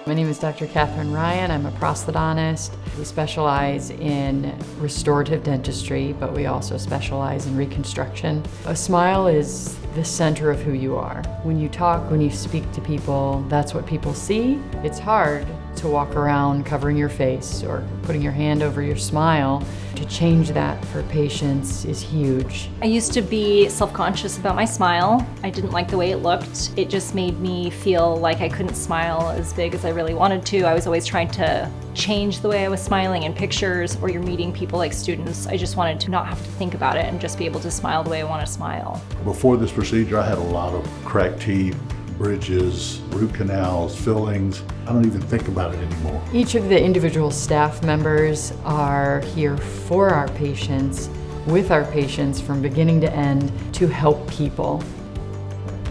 My name is Dr. Kathryn Ryan. I'm a prosthodontist. We specialize in restorative dentistry, but we also specialize in reconstruction. A smile is the center of who you are. When you talk, when you speak to people, that's what people see. It's hard to walk around covering your face or putting your hand over your smile. To change that for patients is huge. I used to be self-conscious about my smile. I didn't like the way it looked. It just made me feel like I couldn't smile as big as I really wanted to. I was always trying to change the way I was smiling in pictures, or you're meeting people like students. I just wanted to not have to think about it and just be able to smile the way I want to smile. Before this procedure, I had a lot of cracked teeth, bridges, root canals, fillings. I don't even think about it anymore. Each of the individual staff members are here for our patients, with our patients from beginning to end to help people.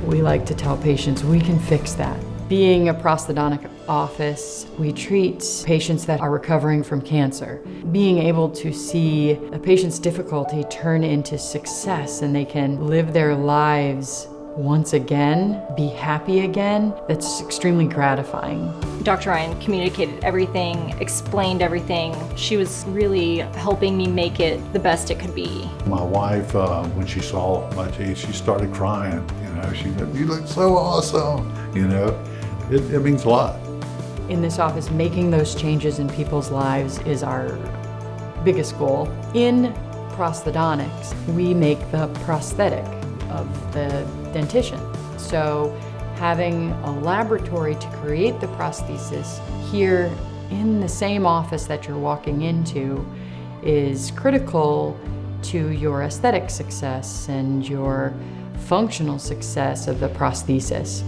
We like to tell patients we can fix that. Being a prosthodontic office, we treat patients that are recovering from cancer. Being able to see a patient's difficulty turn into success and they can live their lives once again, be happy again, that's extremely gratifying. Dr. Ryan communicated everything, explained everything. She was really helping me make it the best it could be. My wife, when she saw my teeth, she started crying. She said, "You look so awesome." It means a lot. In this office, making those changes in people's lives is our biggest goal. In prosthodontics, we make the prosthetic of the dentition. So having a laboratory to create the prosthesis here in the same office that you're walking into is critical to your aesthetic success and your functional success of the prosthesis.